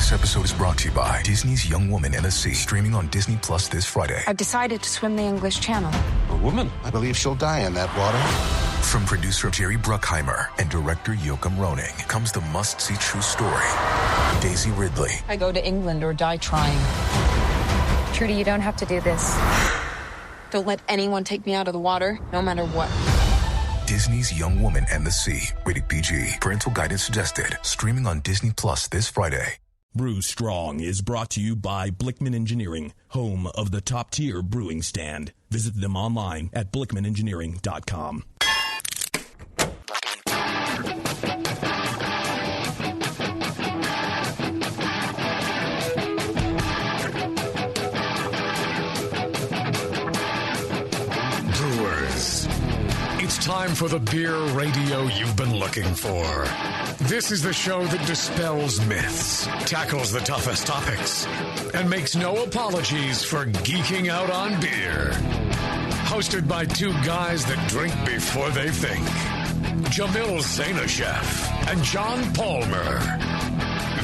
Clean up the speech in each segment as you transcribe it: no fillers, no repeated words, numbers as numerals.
This episode is brought to you by Disney's Young Woman and the Sea, streaming on Disney Plus this Friday. I've decided to swim the English Channel. A woman? I believe she'll die in that water. From producer Jerry Bruckheimer and director Joachim Roning comes the must-see true story. Daisy Ridley. I go to England or die trying. Trudy, you don't have to do this. Don't let anyone take me out of the water, no matter what. Disney's Young Woman and the Sea. Rated PG. Parental guidance suggested. Streaming on Disney Plus this Friday. Brew Strong is brought to you by Blickman Engineering, home of the top-tier brewing stand. Visit them online at blickmanengineering.com. It's time for the beer radio you've been looking for. This is the show that dispels myths, tackles the toughest topics, and makes no apologies for geeking out on beer. Hosted by two guys that drink before they think. Jamil Zainasheff and John Palmer.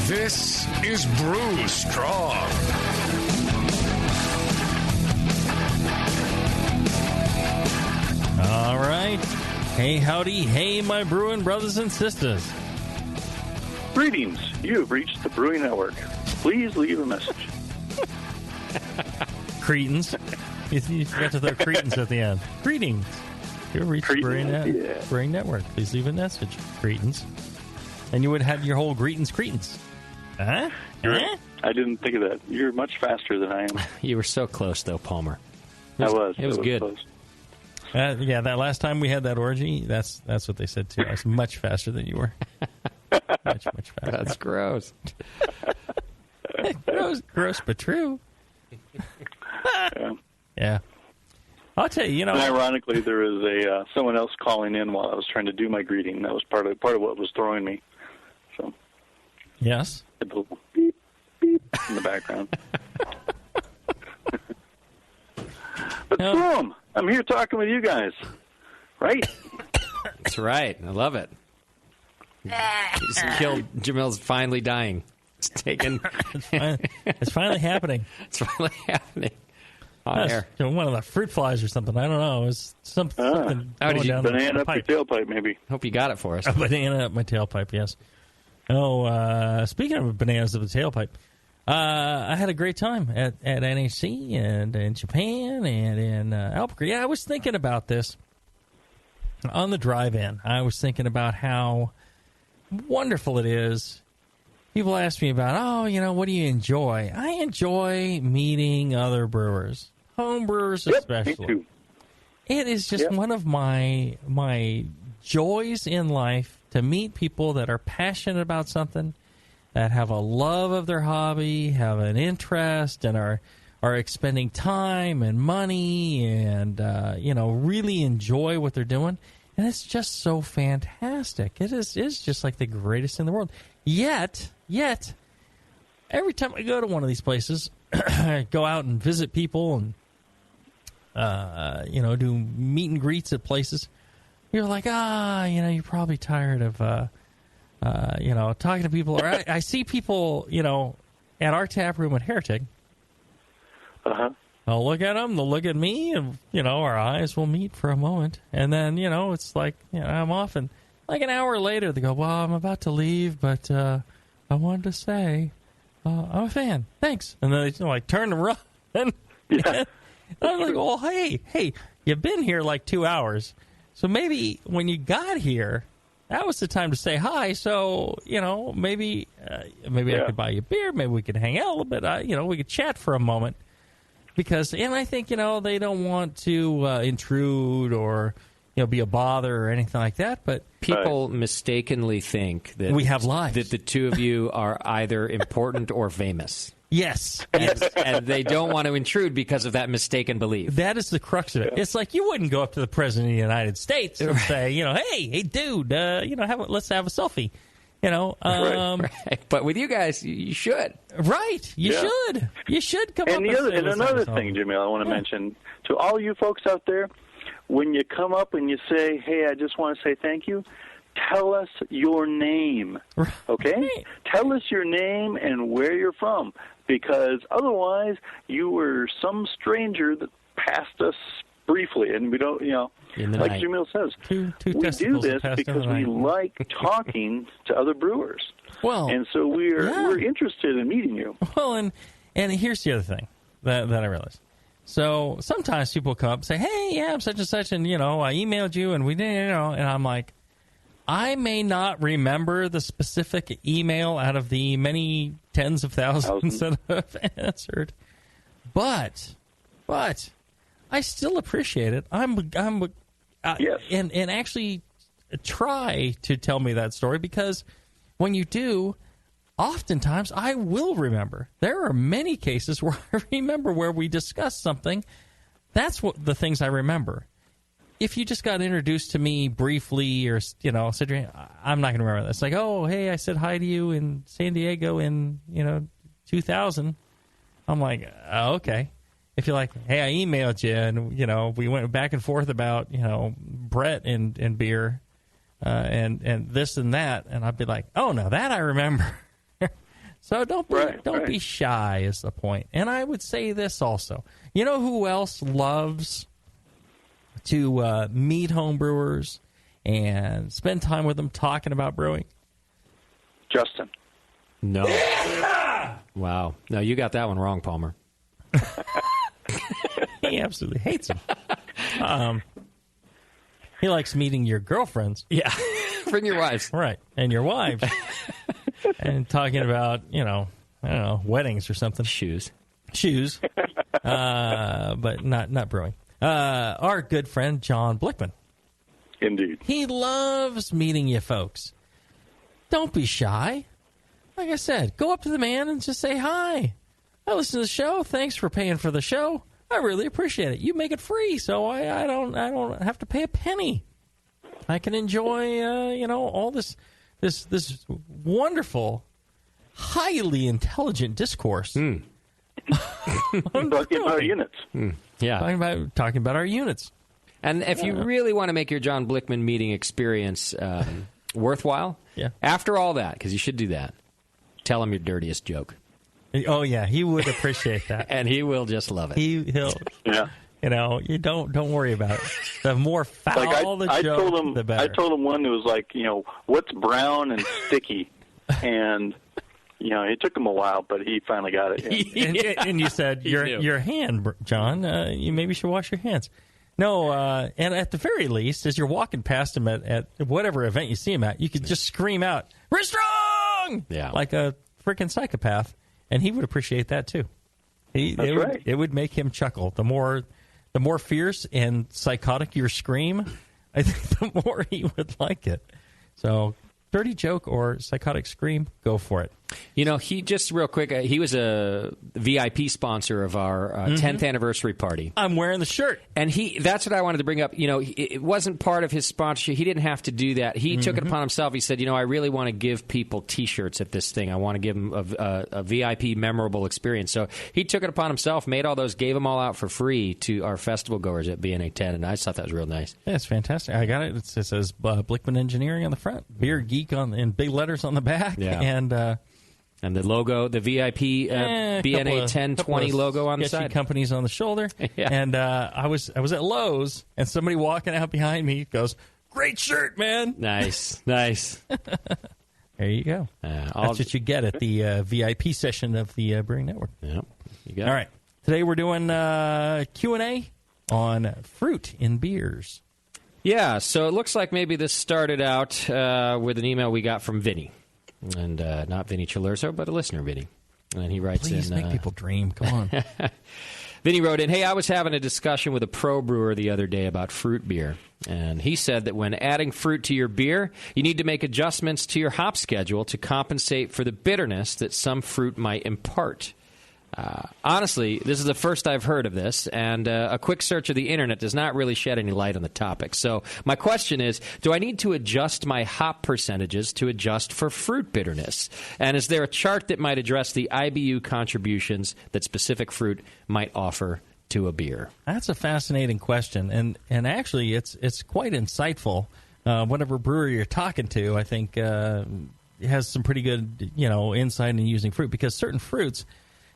This is Brew Strong. All right. Hey, howdy. Hey, my brewing brothers and sisters. Greetings. You have reached the Brewing Network. Please leave a message. Cretins. You forgot to throw cretins at the end. Greetings. You have reached the Brewing Network. Please leave a message. Cretins. And you would have your whole greetings, cretins. Huh? Huh? I didn't think of that. You're much faster than I am. You were so close, though, Palmer. I was. It was good. Close. Yeah, that last time we had that orgy, that's what they said too. I was much faster than you were. Much faster. That's gross. gross, but true. Yeah. I'll tell you, And ironically, there was someone else calling in while I was trying to do my greeting. That was part of what was throwing me. So. Yes. A little beep, beep in the background. But boom! I'm here talking with you guys. Right? That's right. I love it. He's killed. Jamil's finally dying. It's taken. It's finally happening. It's finally happening. On air. One of the fruit flies or something. I don't know. It was something. Did you banana up your tailpipe, maybe? Hope you got it for us. A banana up my tailpipe, yes. Oh, speaking of bananas up the tailpipe, I had a great time at NHC and in Japan and in Albuquerque. Yeah, I was thinking about this on the drive-in. I was thinking about how wonderful it is. People ask me about, what do you enjoy? I enjoy meeting other brewers, home brewers especially. Me too. It is just one of my joys in life to meet people that are passionate about something, that have a love of their hobby, have an interest, and are expending time and money and, really enjoy what they're doing. And it's just so fantastic. It's just like the greatest in the world. Yet, every time I go to one of these places, I go out and visit people and, do meet and greets at places, you're like, you're probably tired of... talking to people. Or I see people, at our tap room at Heretic. I'll look at them, they'll look at me, and, our eyes will meet for a moment. And then, it's like, I'm off. And like an hour later, they go, well, I'm about to leave, but I wanted to say, I'm a fan. Thanks. And then they, turn and run. And I'm like, well, hey, you've been here like 2 hours. So maybe when you got here, that was the time to say hi. So, maybe I could buy you a beer. Maybe we could hang out a little bit. We could chat for a moment. And I think, they don't want to intrude or, be a bother or anything like that. But people mistakenly think that we have lives. That the two of you are either important or famous. Yes. And they don't want to intrude because of that mistaken belief. That is the crux of it. It's like you wouldn't go up to the President of the United States and say, hey, dude, let's have a selfie. Right. But with you guys, you should. Right. You should. You should come up and another thing, Jamil, I want to mention to all you folks out there, when you come up and you say, hey, I just want to say thank you, tell us your name, okay? Right. Tell us your name and where you're from, because otherwise you were some stranger that passed us briefly, and we don't, like night. Jamil says, Two we do testicles this passed in because the we night. like talking to other brewers. Well, and so we're interested in meeting you. Well, and here's the other thing that I realized. So sometimes people come up and say, "Hey, yeah, I'm such and such, and I emailed you, and we didn't, and I'm like, I may not remember the specific email out of the many tens of thousands that I've answered, but I still appreciate it. Yes. And actually try to tell me that story, because when you do, oftentimes I will remember. There are many cases where I remember where we discussed something. That's what the things I remember. If you just got introduced to me briefly, or said, I'm not going to remember that. It's like, oh, hey, I said hi to you in San Diego in 2000. I'm like, oh, okay. If you're like, hey, I emailed you, and we went back and forth about Brett and beer, and this and that, and I'd be like, oh no, that I remember. So don't be shy is the point. And I would say this also. You know who else loves to meet homebrewers and spend time with them talking about brewing? Justin. No. Wow. No, you got that one wrong, Palmer. He absolutely hates them. He likes meeting your girlfriends. Yeah. Bring your wives. Right. And your wives. And talking about, I don't know, weddings or something. Shoes. But not brewing. Our good friend, John Blickman. Indeed. He loves meeting you folks. Don't be shy. Like I said, go up to the man and just say hi. I listen to the show. Thanks for paying for the show. I really appreciate it. You make it free, so I don't have to pay a penny. I can enjoy all this wonderful, highly intelligent discourse. Talking about units. Yeah. Talking about our units. And if you really want to make your John Blickman meeting experience worthwhile, after all that, because you should do that, tell him your dirtiest joke. Oh yeah, he would appreciate that, and he will just love it. He'll. Yeah. You don't worry about it. The more foul the joke, the better. I told him one that was like, what's brown and sticky, and it took him a while, but he finally got it. And you said your hand, John. You maybe should wash your hands. No, and at the very least, as you're walking past him at whatever event you see him at, you could just scream out, "Brew Strong!" Like a freaking psychopath. And he would appreciate that too. It would make him chuckle. The more fierce and psychotic your scream, I think the more he would like it. So, dirty joke or psychotic scream, go for it. He just real quick, he was a VIP sponsor of our 10th anniversary party. I'm wearing the shirt. And that's what I wanted to bring up. It wasn't part of his sponsorship. He didn't have to do that. He took it upon himself. He said, I really want to give people T-shirts at this thing. I want to give them a VIP memorable experience. So he took it upon himself, made all those, gave them all out for free to our festival goers at BNA 10. And I just thought that was real nice. Yeah, it's fantastic. I got it. It says Blickman Engineering on the front, Beer Geek in big letters on the back. Yeah. And the logo, the VIP BNA 1020 logo on the side. Companies on the shoulder. Yeah. And I was at Lowe's, and somebody walking out behind me goes, "Great shirt, man!" Nice. There you go. That's what you get at the VIP session of the Brewing Network. Yep. You got All right. Today we're doing Q&A on fruit in beers. Yeah. So it looks like maybe this started out with an email we got from Vinny. And not Vinny Chilurzo, but a listener, Vinny. And he writes Please make people dream. Come on. Vinny wrote in, "Hey, I was having a discussion with a pro brewer the other day about fruit beer. And he said that when adding fruit to your beer, you need to make adjustments to your hop schedule to compensate for the bitterness that some fruit might impart. Honestly, this is the first I've heard of this, and a quick search of the internet does not really shed any light on the topic. So my question is, do I need to adjust my hop percentages to adjust for fruit bitterness? And is there a chart that might address the IBU contributions that specific fruit might offer to a beer?" That's a fascinating question, and actually it's quite insightful whatever brewer you're talking to, I think, has some pretty good, insight in using fruit, because certain fruits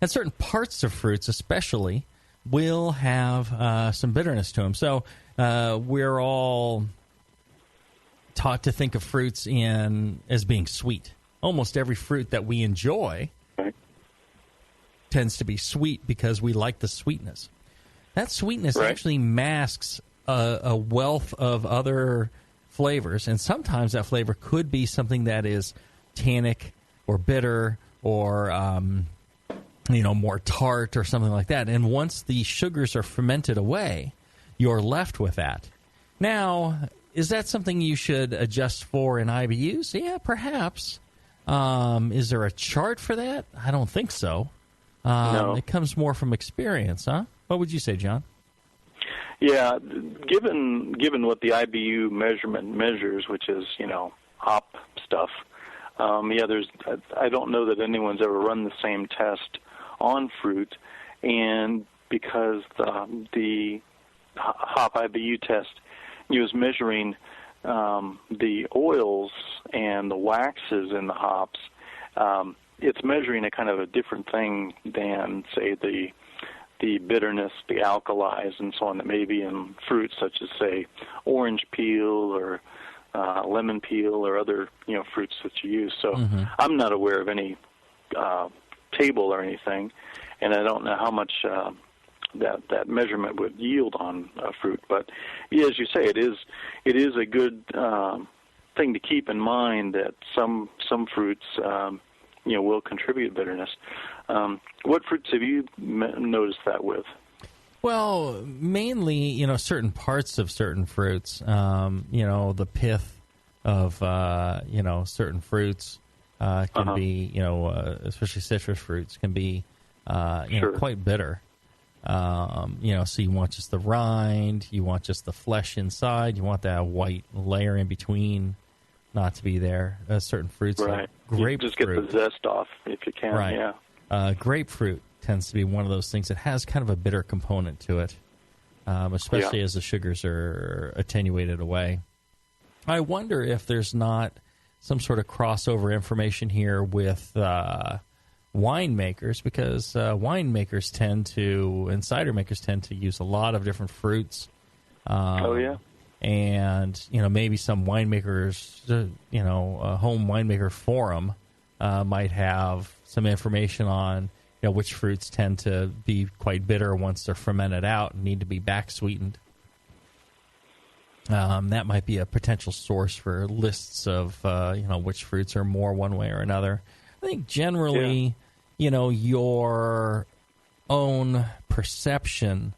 and certain parts of fruits especially will have some bitterness to them. So we're all taught to think of fruits as being sweet. Almost every fruit that we enjoy tends to be sweet because we like the sweetness. That sweetness actually masks a wealth of other flavors, and sometimes that flavor could be something that is tannic or bitter or more tart or something like that. And once the sugars are fermented away, you're left with that. Now, is that something you should adjust for in IBUs? Yeah, perhaps. Is there a chart for that? I don't think so. No. It comes more from experience, huh? What would you say, John? Yeah, given what the IBU measurement measures, which is, hop stuff, I don't know that anyone's ever run the same test on fruit, and because the hop IBU test is measuring the oils and the waxes in the hops, it's measuring a kind of a different thing than, say, the bitterness, the alkalis, and so on that may be in fruits such as, say, orange peel or lemon peel or other fruits that you use. So I'm not aware of any table or anything, and I don't know how much that measurement would yield on fruit. But yeah, as you say, it is a good thing to keep in mind that some fruits will contribute bitterness. What fruits have you noticed that with? Well, mainly, certain parts of certain fruits, the pith of, certain fruits can be, especially citrus fruits, can be, quite bitter. So you want just the rind, you want just the flesh inside, you want that white layer in between not to be there. Certain fruits, like grapefruit. Just get the zest off if you can, yeah. Grapefruit tends to be one of those things that has kind of a bitter component to it, especially as the sugars are attenuated away. I wonder if there's not some sort of crossover information here with winemakers, because winemakers and cider makers tend to use a lot of different fruits. And, maybe some winemakers, a home winemaker forum might have some information on, which fruits tend to be quite bitter once they're fermented out and need to be back sweetened. That might be a potential source for lists of, which fruits are more one way or another. I think generally, your own perception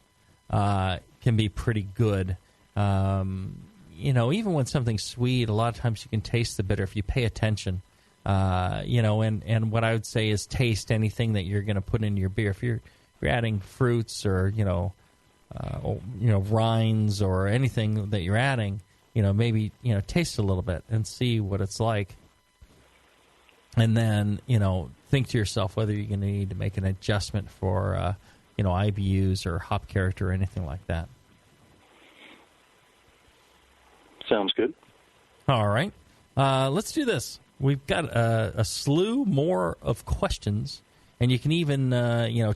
can be pretty good. Even when something's sweet, a lot of times you can taste the bitter if you pay attention. And what I would say is taste anything that you're going to put into your beer. If you're adding fruits or, rinds or anything that you're adding, maybe, taste a little bit and see what it's like. And then, think to yourself whether you're going to need to make an adjustment for, IBUs or hop character or anything like that. Sounds good. All right. Let's do this. We've got a slew more of questions, and you can even,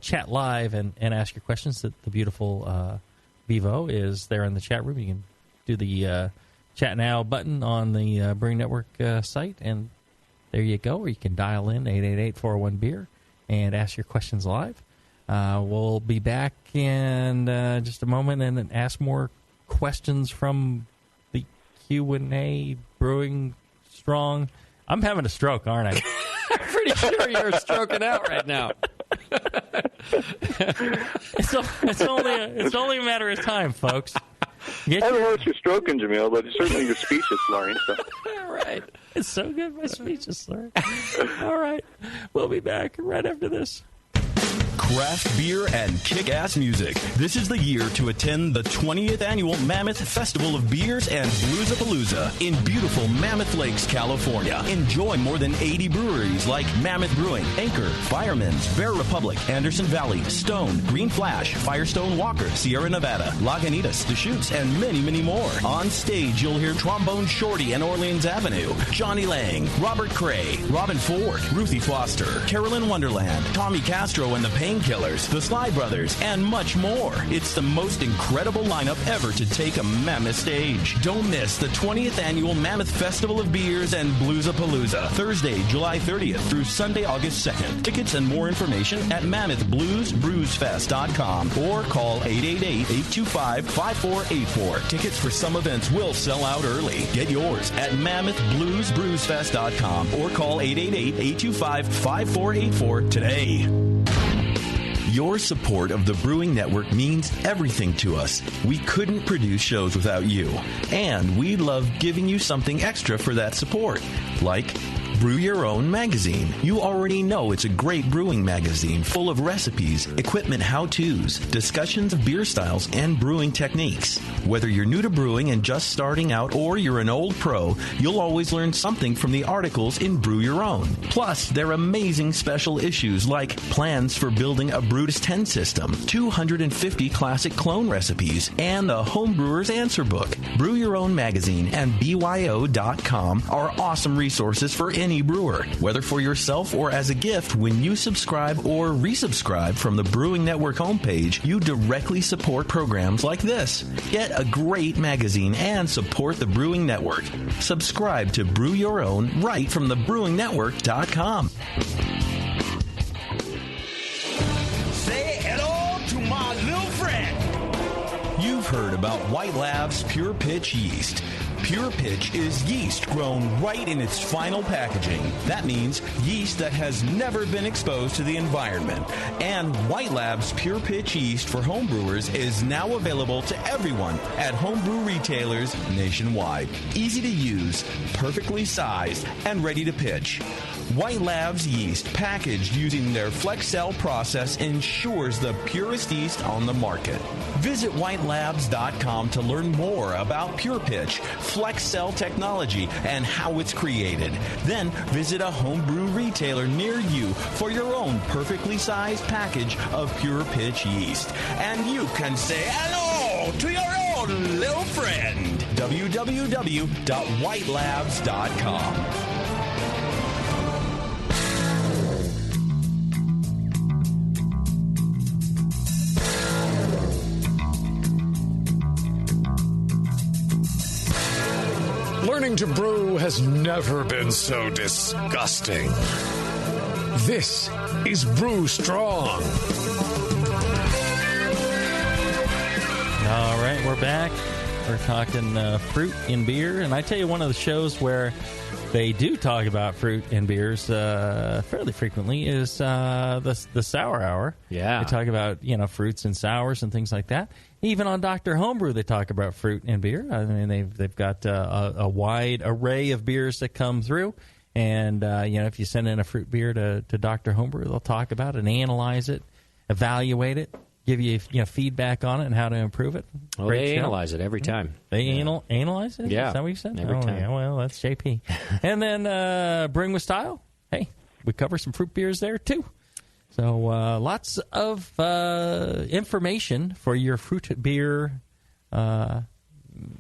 chat live and ask your questions. The beautiful Vivo is there in the chat room. You can do the Chat Now button on the Brewing Network site, and there you go. Or you can dial in 888-401-BEER and ask your questions live. We'll be back in just a moment and ask more questions from the Q&A Brewing Strong. I'm having a stroke, aren't I? I'm pretty sure you're stroking out right now. It's only a matter of time, folks. I don't know what you're stroking, Jamil, but certainly your speech is slurring. So. All right. It's so good, my speech is slurring. All right. We'll be back right after this. craft beer, and kick-ass music. This is the year to attend the 20th Annual Mammoth Festival of Beers and Bluesapalooza in beautiful Mammoth Lakes, California. Enjoy more than 80 breweries like Mammoth Brewing, Anchor, Fireman's, Bear Republic, Anderson Valley, Stone, Green Flash, Firestone Walker, Sierra Nevada, Lagunitas, Deschutes, and many, many more. On stage, you'll hear Trombone Shorty and Orleans Avenue, Johnny Lang, Robert Cray, Robin Ford, Ruthie Foster, Carolyn Wonderland, Tommy Castro and the Painkillers, the Sly Brothers, and much more. It's the most incredible lineup ever to take a Mammoth stage. Don't miss the 20th Annual Mammoth Festival of Beers and Bluesapalooza, Thursday, July 30th through Sunday, August 2nd. Tickets and more information at MammothBluesBrewsFest.com or call 888-825-5484. Tickets for some events will sell out early. Get yours at MammothBluesBrewsFest.com or call 888-825-5484 today. Your support of the Brewing Network means everything to us. We couldn't produce shows without you. And we love giving you something extra for that support, like Brew Your Own magazine. You already know it's a great brewing magazine full of recipes, equipment how-tos, discussions of beer styles, and brewing techniques. Whether you're new to brewing and just starting out or you're an old pro, you'll always learn something from the articles in Brew Your Own. Plus, there are amazing special issues like plans for building a Brutus 10 system, 250 classic clone recipes, and the Homebrewer's Answer Book. Brew Your Own magazine and BYO.com are awesome resources for any brewer, whether for yourself or as a gift. When you subscribe or resubscribe from the Brewing Network homepage, you directly support programs like this. Get a great magazine and support the Brewing Network. Subscribe to Brew Your Own right from thebrewingnetwork.com. Say hello to my little friend. You've heard about White Labs Pure Pitch yeast. Pure Pitch is yeast grown right in its final packaging. That means yeast that has never been exposed to the environment. And White Labs Pure Pitch yeast for homebrewers is now available to everyone at homebrew retailers nationwide. Easy to use, perfectly sized, and ready to pitch. White Labs yeast, packaged using their Flex Cell process, ensures the purest yeast on the market. Visit whitelabs.com to learn more about Pure Pitch, Flex Cell technology, and how it's created. Then visit a homebrew retailer near you for your own perfectly sized package of Pure Pitch yeast. And you can say hello to your own little friend. www.whitelabs.com. Learning to brew has never been so disgusting. This is Brew Strong. All right, we're back. We're talking fruit in beer. And I tell you, one of the shows where they do talk about fruit in beers fairly frequently is the Sour Hour. Yeah. They talk about, fruits and sours and things like that. Even on Dr. Homebrew, they talk about fruit in beer. I mean, they've got a wide array of beers that come through. And, if you send in a fruit beer to Dr. Homebrew, they'll talk about it and analyze it, evaluate it, give you feedback on it and how to improve it. Well, they analyze it every time. They analyze it? Yeah. Is that what you said? Every time. Yeah, well, that's JP. And then Bring with Style. Hey, we cover some fruit beers there, too. So lots of information for your fruit beer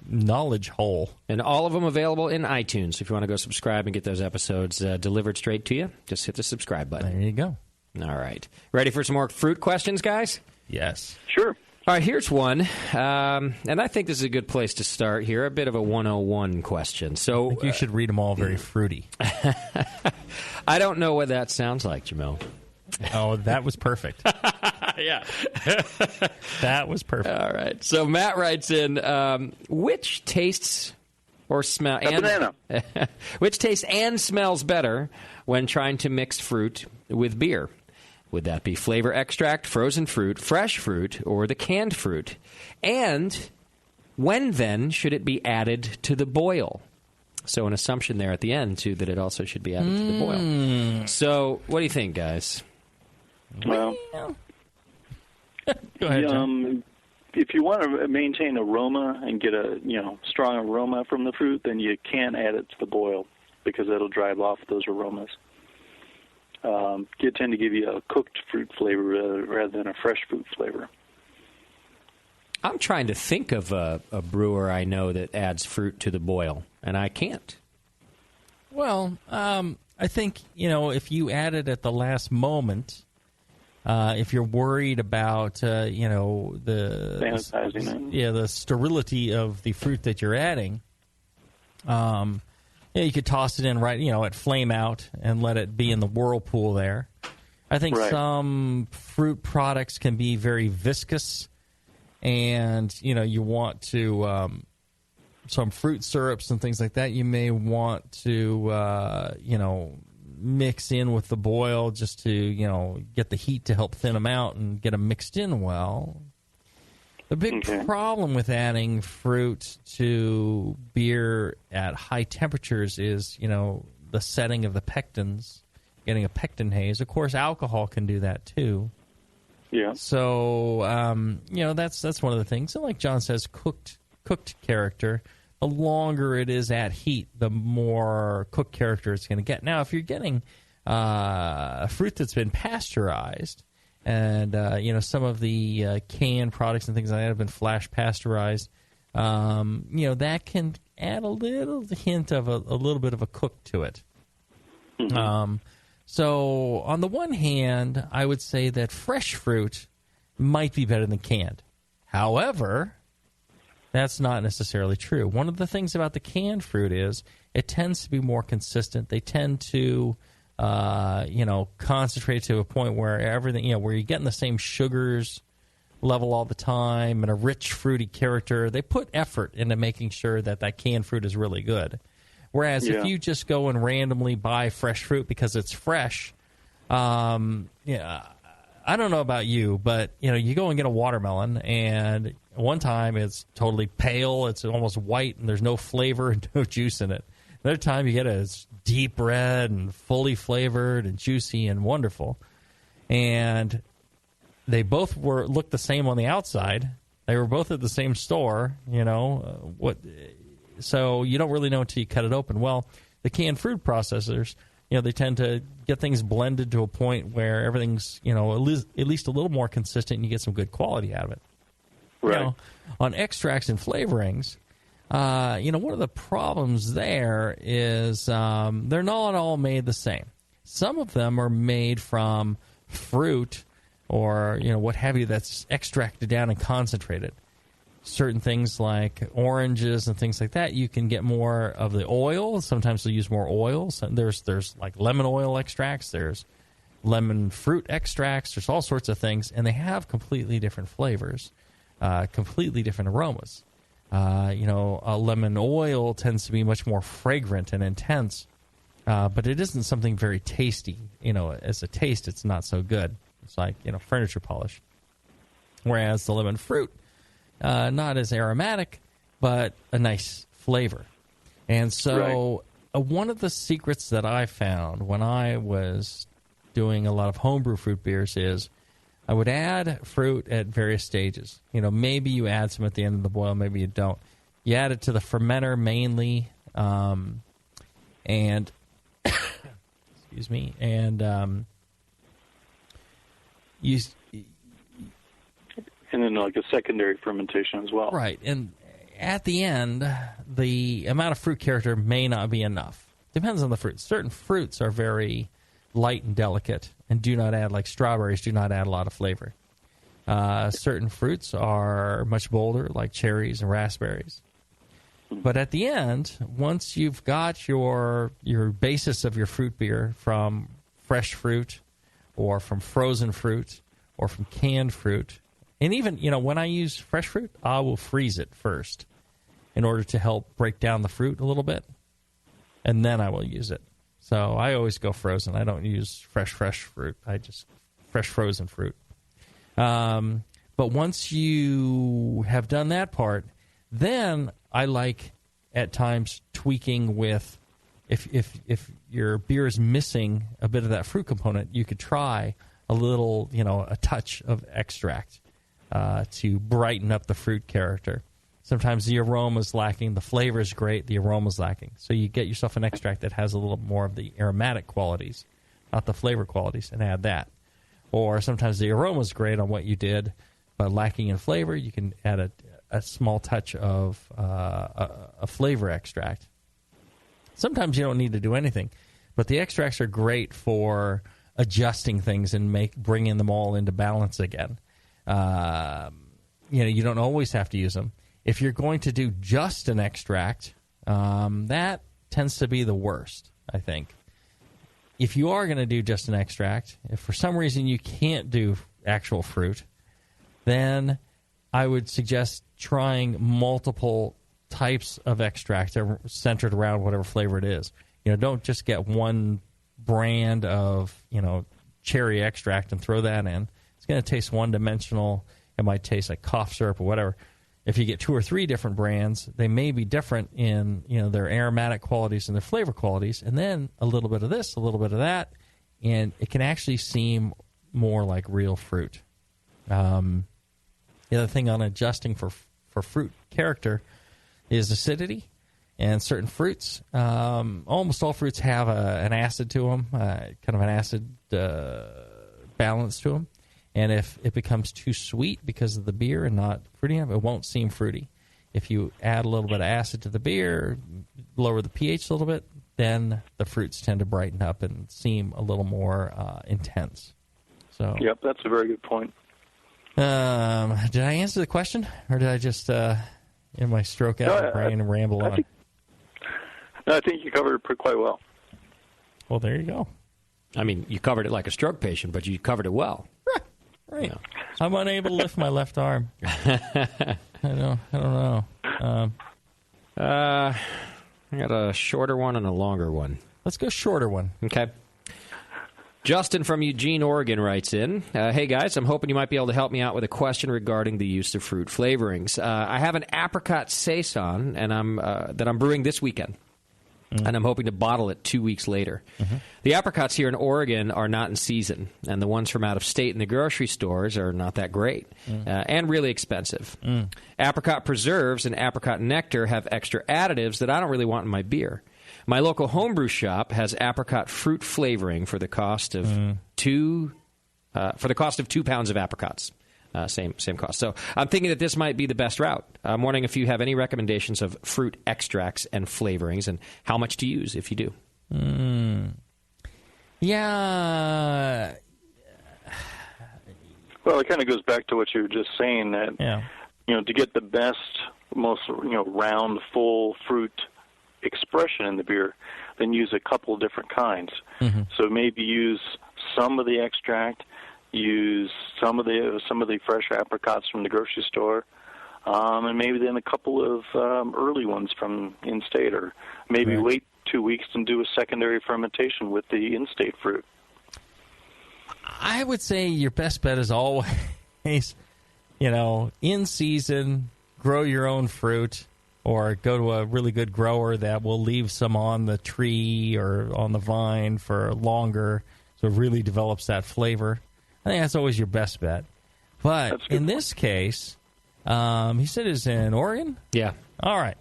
knowledge hole. And all of them available in iTunes. If you want to go subscribe and get those episodes delivered straight to you, just hit the subscribe button. There you go. All right. Ready for some more fruit questions, guys? Yes. Sure. All right, here's one. And I think this is a good place to start here. A bit of a 101 question. So I think you should read them all very fruity. I don't know what that sounds like, Jamil. Oh, that was perfect. Yeah. That was perfect. All right. So Matt writes in, which tastes or smell banana. Which tastes and smells better when trying to mix fruit with beer? Would that be flavor extract, frozen fruit, fresh fruit, or the canned fruit? And when then should it be added to the boil? So an assumption there at the end, too, that it also should be added to the boil. So what do you think, guys? Well, go ahead, John. If you want to maintain aroma and get a strong aroma from the fruit, then you can add it to the boil because that'll drive off those aromas. Tend to give you a cooked fruit flavor rather than a fresh fruit flavor. I'm trying to think of a brewer I know that adds fruit to the boil, and I can't. Well, I think, if you add it at the last moment, if you're worried about, the sterility of the fruit that you're adding, you could toss it in right, at flame out and let it be in the whirlpool there. I think some fruit products can be very viscous, and, you want to, some fruit syrups and things like that, you may want to, mix in with the boil just to, get the heat to help thin them out and get them mixed in well. The big problem with adding fruit to beer at high temperatures is, the setting of the pectins, getting a pectin haze. Of course, alcohol can do that too. Yeah. So, that's one of the things. And like John says, cooked character. The longer it is at heat, the more cooked character it's going to get. Now, if you're getting fruit that's been pasteurized, and some of the canned products and things like that have been flash pasteurized, that can add a little hint of a little bit of a cook to it. Mm-hmm. So on the one hand, I would say that fresh fruit might be better than canned. However, that's not necessarily true. One of the things about the canned fruit is it tends to be more consistent. They tend to concentrate to a point where everything, where you're getting the same sugars level all the time and a rich, fruity character. They put effort into making sure that canned fruit is really good. Whereas if you just go and randomly buy fresh fruit because it's fresh, I don't know about you, but, you go and get a watermelon, and one time it's totally pale, it's almost white, and there's no flavor and no juice in it. Another time you get it, it's deep red and fully flavored and juicy and wonderful. And they both looked the same on the outside. They were both at the same store, so you don't really know until you cut it open. Well, the canned fruit processors, they tend to get things blended to a point where everything's, at least a little more consistent, and you get some good quality out of it. Right. On extracts and flavorings, one of the problems there is they're not all made the same. Some of them are made from fruit or, what have you, that's extracted down and concentrated. Certain things like oranges and things like that, you can get more of the oil. Sometimes they'll use more oils. There's like lemon oil extracts. There's lemon fruit extracts. There's all sorts of things, and they have completely different flavors, completely different aromas. A lemon oil tends to be much more fragrant and intense, but it isn't something very tasty. As a taste, it's not so good. It's like, furniture polish. Whereas the lemon fruit, not as aromatic, but a nice flavor. And so one of the secrets that I found when I was doing a lot of homebrew fruit beers is I would add fruit at various stages. Maybe you add some at the end of the boil, maybe you don't. You add it to the fermenter mainly, and excuse me, and you. And then like a secondary fermentation as well. Right, and at the end, the amount of fruit character may not be enough. Depends on the fruit. Certain fruits are very light and delicate and do not add, like strawberries, do not add a lot of flavor. Certain fruits are much bolder, like cherries and raspberries. But at the end, once you've got your basis of your fruit beer from fresh fruit or from frozen fruit or from canned fruit, and even, when I use fresh fruit, I will freeze it first in order to help break down the fruit a little bit, and then I will use it. So I always go frozen. I don't use fresh fruit. I just fresh frozen fruit. But once you have done that part, then I like at times tweaking with, if your beer is missing a bit of that fruit component, you could try a little, a touch of extract to brighten up the fruit character. Sometimes the aroma's lacking, the flavor's great, the aroma's lacking. So you get yourself an extract that has a little more of the aromatic qualities, not the flavor qualities, and add that. Or sometimes the aroma's great on what you did, but lacking in flavor, you can add a small touch of a flavor extract. Sometimes you don't need to do anything, but the extracts are great for adjusting things and bringing them all into balance again. You don't always have to use them. If you're going to do just an extract, that tends to be the worst, I think. If you are going to do just an extract, if for some reason you can't do actual fruit, then I would suggest trying multiple types of extract centered around whatever flavor it is. Don't just get one brand of, cherry extract and throw that in. It's going to taste one-dimensional. It might taste like cough syrup or whatever. If you get 2 or 3 different brands, they may be different in their aromatic qualities and their flavor qualities, and then a little bit of this, a little bit of that, and it can actually seem more like real fruit. The other thing on adjusting for fruit character is acidity, and certain fruits, almost all fruits have an acid to them, kind of an acid balance to them. And if it becomes too sweet because of the beer and not fruity enough, it won't seem fruity. If you add a little bit of acid to the beer, lower the pH a little bit, then the fruits tend to brighten up and seem a little more intense. So, yep, that's a very good point. Did I answer the question, or did I just in my stroke out the brain and ramble on? I think you covered it quite well. Well, there you go. I mean, you covered it like a stroke patient, but you covered it well. Right. Yeah. I'm unable to lift my left arm. I don't know. I got a shorter one and a longer one. Let's go shorter one. Okay. Justin from Eugene, Oregon writes in, hey guys, I'm hoping you might be able to help me out with a question regarding the use of fruit flavorings. I have an apricot saison and that I'm brewing this weekend. And I'm hoping to bottle it 2 weeks later. Mm-hmm. The apricots here in Oregon are not in season, and the ones from out of state in the grocery stores are not that great and really expensive. Apricot preserves and apricot nectar have extra additives that I don't really want in my beer. My local homebrew shop has apricot fruit flavoring for the cost of 2 pounds of apricots. Same cost. So I'm thinking that this might be the best route. I'm wondering if you have any recommendations of fruit extracts and flavorings and how much to use if you do. Yeah. Well, it kind of goes back to what you were just saying that, to get the best, most, round, full fruit expression in the beer, then use a couple different kinds. Mm-hmm. So maybe use some of the extract, use some of the fresh apricots from the grocery store, and maybe then a couple of early ones from in-state, or maybe wait 2 weeks and do a secondary fermentation with the in-state fruit. I would say your best bet is always, in season, grow your own fruit, or go to a really good grower that will leave some on the tree or on the vine for longer, so it really develops that flavor. I think that's always your best bet. But in this case, he said it's in Oregon? Yeah. All right.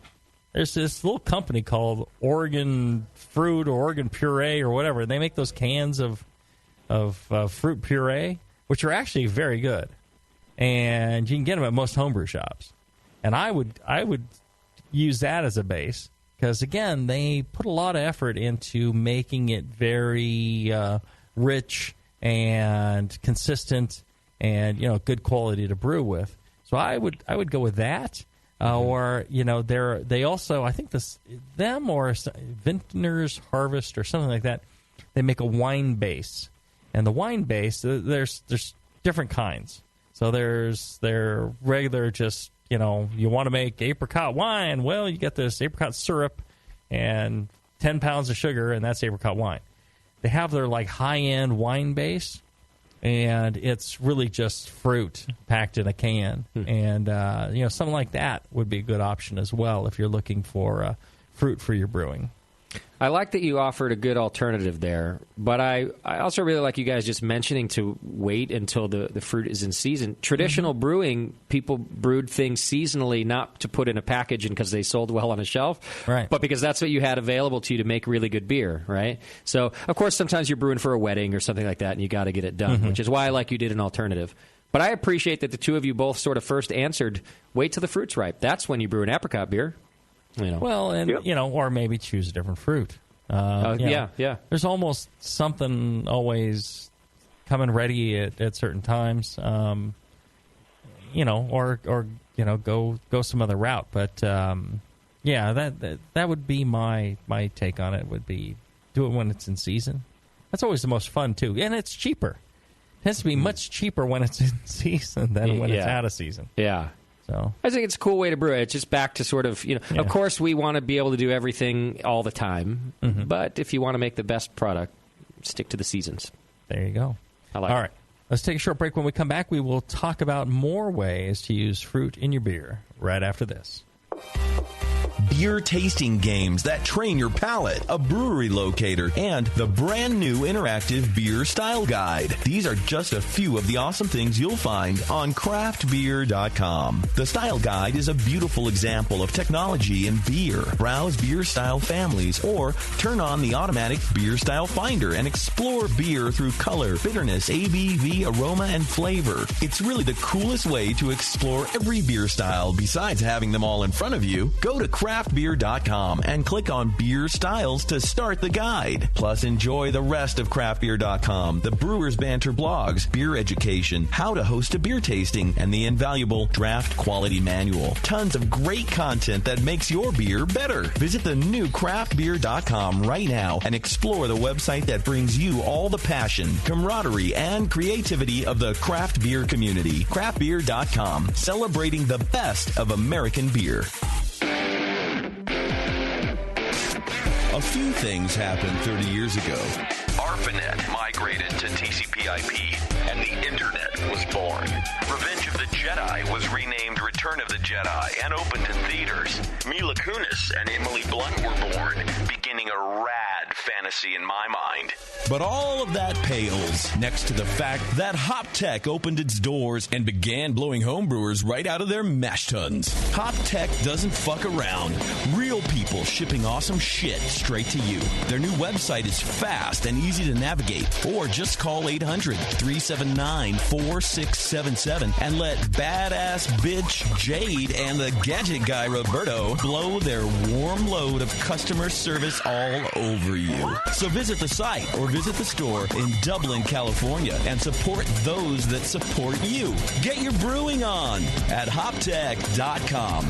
There's this little company called Oregon Fruit or Oregon Puree or whatever. They make those cans of fruit puree, which are actually very good. And you can get them at most homebrew shops. And I would use that as a base because, again, they put a lot of effort into making it very rich and consistent and good quality to brew with. So I would go with that. Or they also, I think them or Vintner's Harvest or something like that, they make a wine base. And the wine base, there's different kinds. So there's their regular just, you want to make apricot wine. Well, you get this apricot syrup and 10 pounds of sugar, and that's apricot wine. They have their high-end wine base, and it's really just fruit packed in a can. And, something like that would be a good option as well if you're looking for fruit for your brewing. I like that you offered a good alternative there, but I also really like you guys just mentioning to wait until the fruit is in season. Traditional brewing, people brewed things seasonally, not to put in a package and because they sold well on a shelf, right, but because that's what you had available to you to make really good beer, right? So, of course, sometimes you're brewing for a wedding or something like that, and you got to get it done, which is why I like you did an alternative. But I appreciate that the two of you both sort of first answered, wait till the fruit's ripe. That's when you brew an apricot beer. Well, and or maybe choose a different fruit. Yeah. There's almost something always coming ready at certain times. Or go some other route. But that would be my take on it. Would be do it when it's in season. That's always the most fun too, and it's cheaper. It tends to be much cheaper when it's in season than when it's out of season. Yeah. So I think it's a cool way to brew it. It's just back to sort of, of course we want to be able to do everything all the time, but if you want to make the best product, stick to the seasons. There you go. I like it. All right. Let's take a short break. When we come back, we will talk about more ways to use fruit in your beer right after this. Beer tasting games that train your palate, a brewery locator, and the brand new interactive beer style guide. These are just a few of the awesome things you'll find on craftbeer.com. The style guide is a beautiful example of technology in beer. Browse beer style families or turn on the automatic beer style finder and explore beer through color, bitterness, ABV, aroma, and flavor. It's really the coolest way to explore every beer style besides having them all in front of you. Go to craftbeer.com and click on beer styles to start the guide. Plus, enjoy the rest of craftbeer.com, the Brewers Banter blogs, beer education, how to host a beer tasting, and the invaluable draft quality manual. Tons of great content that makes your beer better. Visit the new craftbeer.com right now and explore the website that brings you all the passion, camaraderie, and creativity of the craft beer community. Craftbeer.com, celebrating the best of American beer. A few things happened 30 years ago. ARPANET migrated to TCP/IP, and the Internet was born. Revenge of the Jedi was renamed Return of the Jedi and opened in theaters. Mila Kunis and Emily Blunt were born, beginning a rad fantasy in my mind. But all of that pales next to the fact that HopTech opened its doors and began blowing homebrewers right out of their mash tuns. HopTech doesn't fuck around. Real people shipping awesome shit straight to you. Their new website is fast and easy to navigate. Or just call 800-379-4677 and let badass bitch Jade and the gadget guy Roberto blow their warm load of customer service all over you. So visit the site or visit the store in Dublin, California, and support those that support you. Get your brewing on at hoptech.com.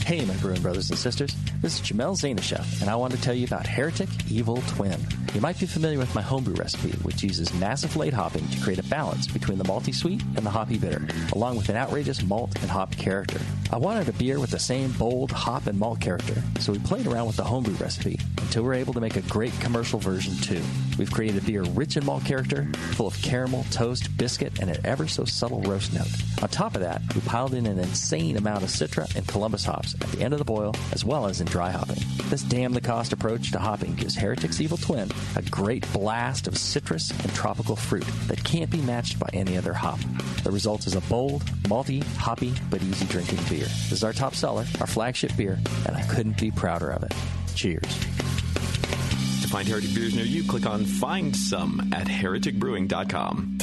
Hey, my brewing brothers and sisters. This is Jamel Zanishev, and I want to tell you about Heretic Evil Twin. You might be familiar with my homebrew recipe, which uses massive late hopping to create a balance between the malty sweet and the hoppy bitter, along with an outrageous malt and hop character. I wanted a beer with the same bold hop and malt character, so we played around with the homebrew recipe until we were able to make a great commercial version too. We've created a beer rich in malt character, full of caramel, toast, biscuit, and an ever so subtle roast note. On top of that, we piled in an insane amount of Citra and Columbus hops at the end of the boil, as well as in dry hopping. This damn-the-cost approach to hopping gives Heretic's Evil Twin a great blast of citrus and tropical fruit that can't be matched by any other hop. The result is a bold, malty, hoppy, but easy-drinking beer. This is our top seller, our flagship beer, and I couldn't be prouder of it. Cheers. To find Heretic beers near you, click on Find Some at hereticbrewing.com.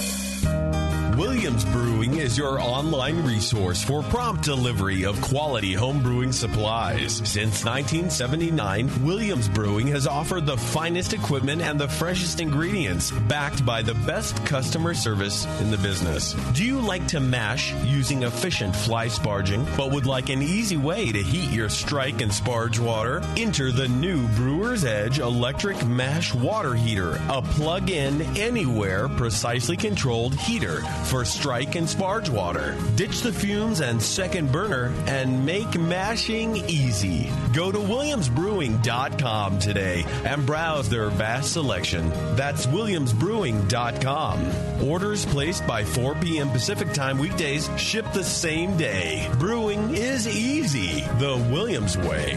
Williams Brewing is your online resource for prompt delivery of quality home brewing supplies. Since 1979, Williams Brewing has offered the finest equipment and the freshest ingredients, backed by the best customer service in the business. Do you like to mash using efficient fly sparging, but would like an easy way to heat your strike and sparge water? Enter the new Brewer's Edge electric mash water heater, a plug-in, anywhere, precisely controlled heater for strike and sparge water. Ditch the fumes and second burner and make mashing easy. Go to williamsbrewing.com today and browse their vast selection. That's williamsbrewing.com. Orders placed by 4 p.m. Pacific Time weekdays ship the same day. Brewing is easy the Williams way.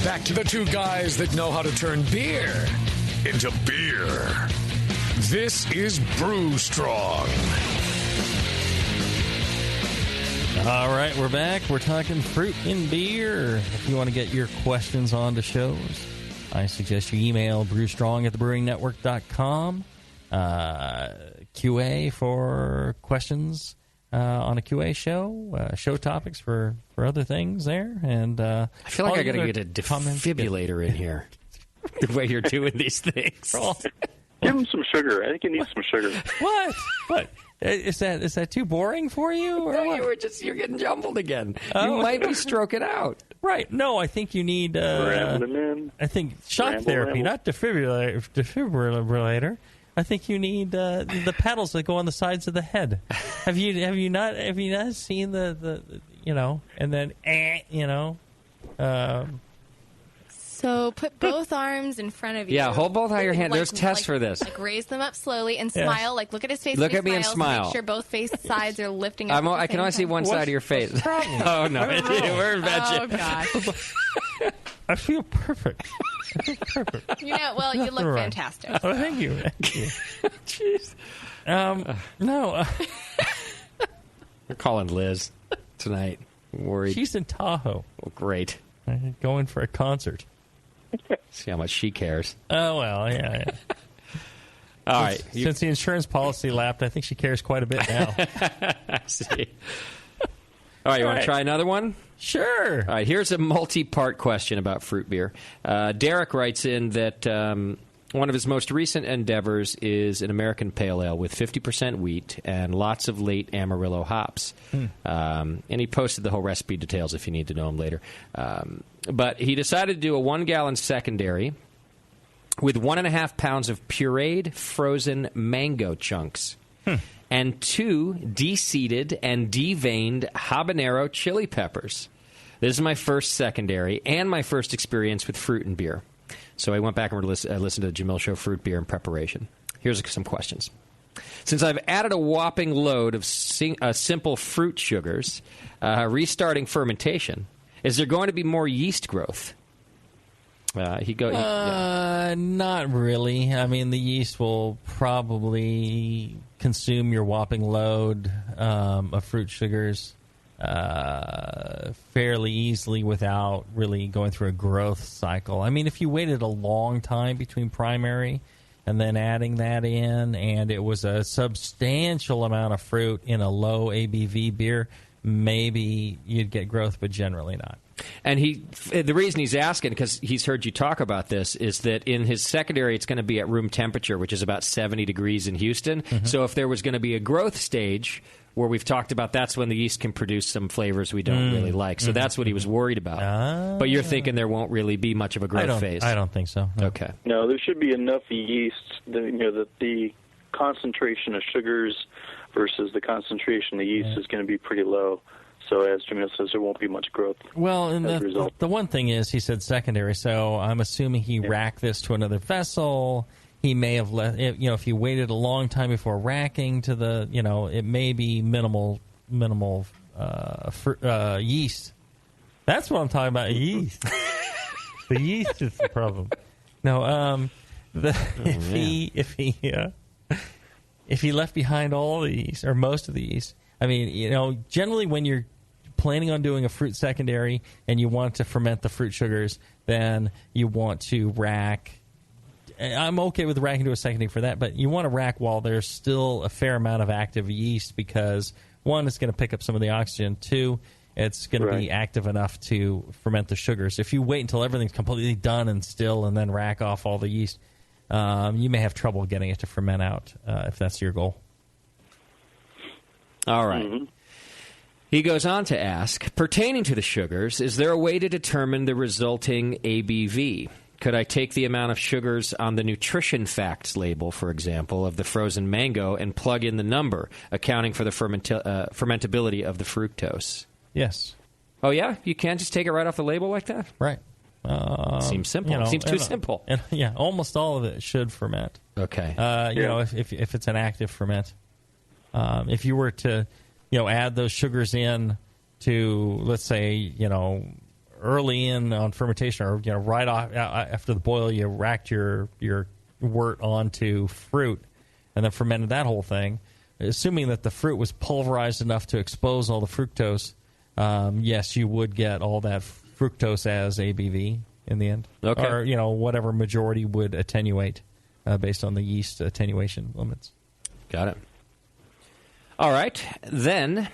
Back to the two guys that know how to turn beer into beer. This is Brew Strong. All right, we're back. We're talking fruit in beer. If you want to get your questions on the shows, I suggest you email brewstrong@thebrewingnetwork.com. QA for questions on a QA show, show topics for other things there. And I feel like I got to get a defibrillator in here. The way you're doing these things. Give him some sugar. I think he needs some sugar. What? Is that too boring for you? Or No, what? you're getting jumbled again. You might be stroking out. Right. No, I think you need Rambling. I think shock therapy, not defibrillator. I think you need the paddles that go on the sides of the head. Have you not seen the and then So put both arms in front of you. Yeah, hold both out your hand. There's tests for this. Like raise them up slowly and Yes. smile. Like look at his face. Look when at me he and smiles, smile. Make sure both face sides are lifting up. I can only see one side of your face. Oh no, we're in bad shape. Oh gosh. I feel perfect. Well, you look Right. fantastic. Oh, thank you. Jeez. No. We're calling Liz tonight. I'm worried. She's in Tahoe. Oh, great. Going for a concert. See how much she cares. Oh, well, yeah. All right. Since the insurance policy lapsed, I think she cares quite a bit now. I see. All right, you want to try another one? Sure. All right, here's a multi-part question about fruit beer. Derek writes in that one of his most recent endeavors is an American Pale Ale with 50% wheat and lots of late Amarillo hops. And he posted the whole recipe details if you need to know them later. But he decided to do a 1-gallon secondary with 1.5 pounds of pureed frozen mango chunks. And 2 de-seeded and deveined habanero chili peppers. This is my first secondary and my first experience with fruit and beer. So I went back and listened to the Jamil Show Fruit Beer in preparation. Here's some questions. Since I've added a whopping load of simple fruit sugars, restarting fermentation, is there going to be more yeast growth? Not really. I mean, the yeast will probably consume your whopping load of fruit sugars fairly easily without really going through a growth cycle. I mean, if you waited a long time between primary and then adding that in, and it was a substantial amount of fruit in a low ABV beer, maybe you'd get growth, but generally not. And the reason he's asking, because he's heard you talk about this, is that in his secondary it's going to be at room temperature, which is about 70 degrees in Houston. Mm-hmm. So if there was going to be a growth stage where we've talked about that's when the yeast can produce some flavors we don't really like. So that's what he was worried about. But you're thinking there won't really be much of a growth phase. I don't think so. No. Okay. No, there should be enough yeast that the concentration of sugars versus the concentration of yeast is going to be pretty low. So as Jamil says, there won't be much growth. Well, and as a result. the one thing is, he said secondary, so I'm assuming he racked this to another vessel. He may have if he waited a long time before racking to the, it may be minimal yeast. That's what I'm talking about, yeast. The yeast is the problem. No, if he left behind all the yeast or most of the yeast, I mean, generally when you're planning on doing a fruit secondary and you want to ferment the fruit sugars, then you want to rack. I'm okay with racking to a secondary for that, but you want to rack while there's still a fair amount of active yeast because, one, it's going to pick up some of the oxygen. Two, it's going to be active enough to ferment the sugars. If you wait until everything's completely done and still and then rack off all the yeast, you may have trouble getting it to ferment out if that's your goal. All right. Mm-hmm. He goes on to ask, pertaining to the sugars, is there a way to determine the resulting ABV? could I take the amount of sugars on the nutrition facts label, for example, of the frozen mango and plug in the number, accounting for the fermentability of the fructose? Yes. Oh, yeah? You can't just take it right off the label like that? Right. Seems simple. Seems too simple. And, yeah, almost all of it should ferment. Okay. You know, if it's an active ferment. If you were to, add those sugars in to, let's say, early in on fermentation, or right off after the boil, you racked your wort onto fruit and then fermented that whole thing. Assuming that the fruit was pulverized enough to expose all the fructose, yes, you would get all that fructose as ABV in the end. Okay. Or whatever majority would attenuate based on the yeast attenuation limits. Got it. All right, then.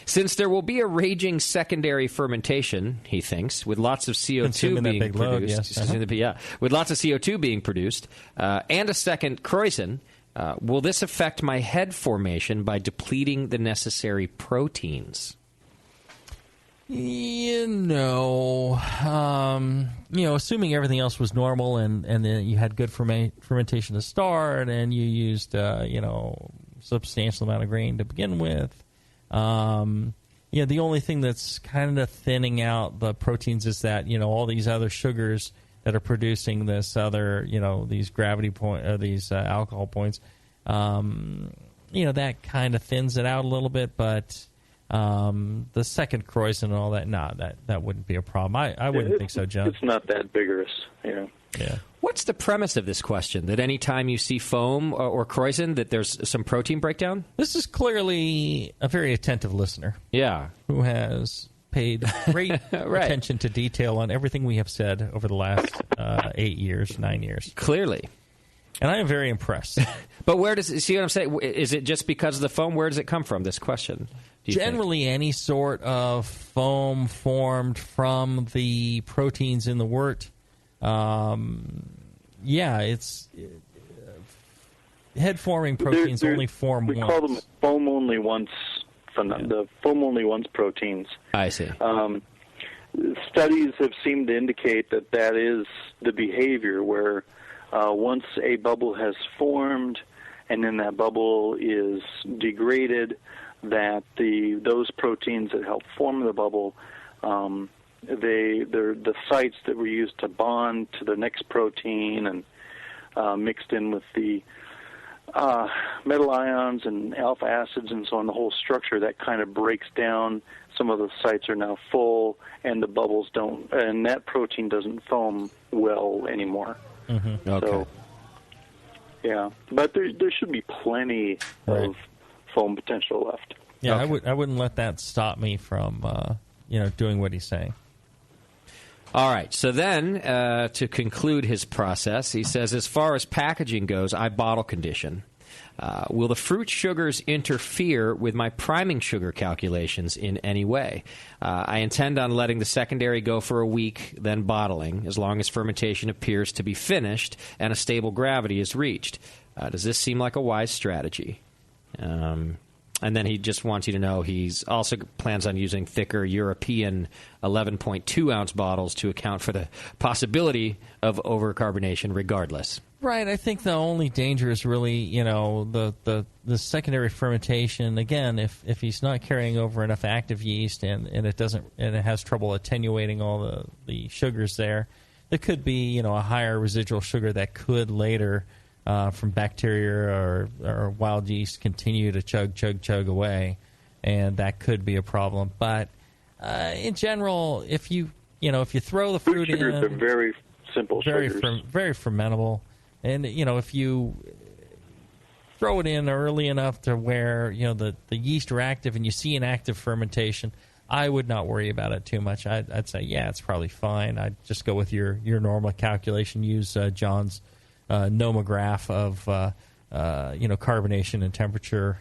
Since there will be a raging secondary fermentation, he thinks, with lots of CO2 being produced, with lots of CO2 being produced, and a second kreuzen, will this affect my head formation by depleting the necessary proteins? Assuming everything else was normal and then you had good fermentation to start, and you used substantial amount of grain to begin with. The only thing that's kind of thinning out the proteins is that, all these other sugars that are producing this other, these gravity point, these alcohol points, that kind of thins it out a little bit. But the second kreuzen and all that, that wouldn't be a problem. I wouldn't think so, John. It's not that vigorous, Yeah. What's the premise of this question? That any time you see foam or kreuzen, that there's some protein breakdown? This is clearly a very attentive listener. Yeah. Who has paid great attention to detail on everything we have said over the last 9 years. Clearly. And I am very impressed. But where does, see what I'm saying? Is it just because of the foam? Where does it come from, this question? Generally, any sort of foam formed from the proteins in the wort. It's head-forming proteins only form once. We call them foam-only once, the foam-only once proteins. I see. Studies have seemed to indicate that is the behavior where once a bubble has formed and then that bubble is degraded, that those proteins that help form the bubble, they're the sites that were used to bond to the next protein and mixed in with the metal ions and alpha acids and so on, the whole structure that kind of breaks down. Some of the sites are now full, and the bubbles don't, and that protein doesn't foam well anymore. Mm-hmm. Okay. So, yeah, but there should be plenty of foam potential left. Yeah, okay. I wouldn't let that stop me from doing what he's saying. All right, so then to conclude his process, he says, as far as packaging goes, I bottle condition. Will the fruit sugars interfere with my priming sugar calculations in any way? I intend on letting the secondary go for a week, then bottling, as long as fermentation appears to be finished and a stable gravity is reached. Does this seem like a wise strategy? And then he just wants you to know he's also plans on using thicker European 11.2-ounce bottles to account for the possibility of overcarbonation regardless. Right. I think the only danger is really, the secondary fermentation. Again, if he's not carrying over enough active yeast and it has trouble attenuating all the sugars there could be, a higher residual sugar that could later from bacteria or wild yeast continue to chug away, and that could be a problem. But in general, if you throw the fruit sugars in, are very simple sugars, very fermentable, and if you throw it in early enough to where the yeast are active and you see an active fermentation, I would not worry about it too much. I'd say it's probably fine. I'd just go with your normal calculation. Use John's nomograph of carbonation and temperature,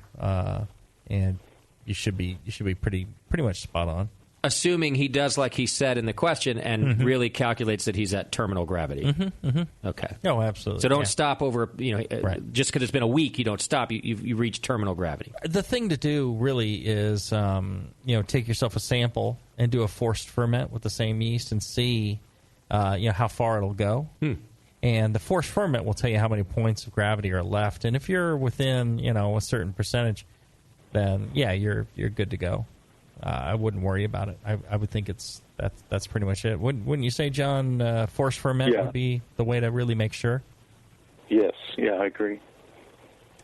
and you should be pretty much spot on. Assuming he does like he said in the question and really calculates that he's at terminal gravity. Mm-hmm, mm-hmm. Okay. Oh, absolutely. So don't stop over. Just because it's been a week, you don't stop. You reach terminal gravity. The thing to do really is take yourself a sample and do a forced ferment with the same yeast and see how far it'll go. And the forced ferment will tell you how many points of gravity are left. And if you're within, a certain percentage, then you're good to go. I wouldn't worry about it. I would think that's pretty much it. Wouldn't you say, John? Forced ferment would be the way to really make sure. Yes. Yeah, I agree.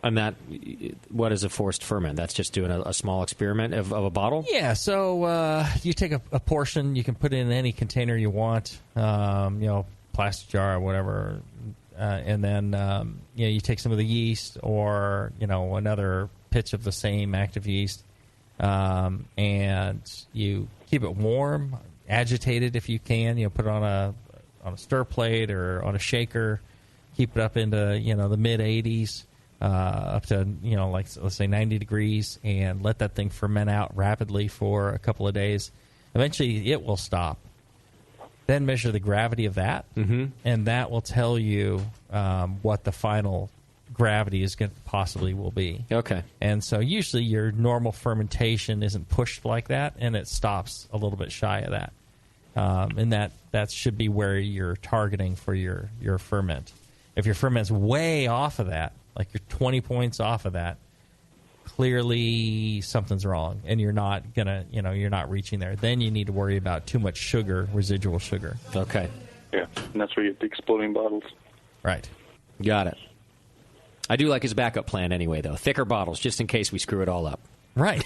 And what is a forced ferment? That's just doing a small experiment of a bottle? Yeah, so you take a portion, you can put it in any container you want, plastic jar or whatever, and then you take some of the yeast or another pitch of the same active yeast, and you keep it warm, agitate it if you can. Put it on a stir plate or on a shaker, keep it up into the mid 80s. Up to, let's say 90 degrees, and let that thing ferment out rapidly for a couple of days. Eventually, it will stop. Then measure the gravity of that, and that will tell you what the final gravity is possibly will be. Okay. And so usually your normal fermentation isn't pushed like that, and it stops a little bit shy of that. And that should be where you're targeting for your ferment. If your ferment's way off of that, like you're 20 points off of that, clearly something's wrong, and you're not you're not reaching there. Then you need to worry about too much sugar, residual sugar. Okay. Yeah, and that's where you get the exploding bottles. Right. Got it. I do like his backup plan anyway, though. Thicker bottles, just in case we screw it all up. Right.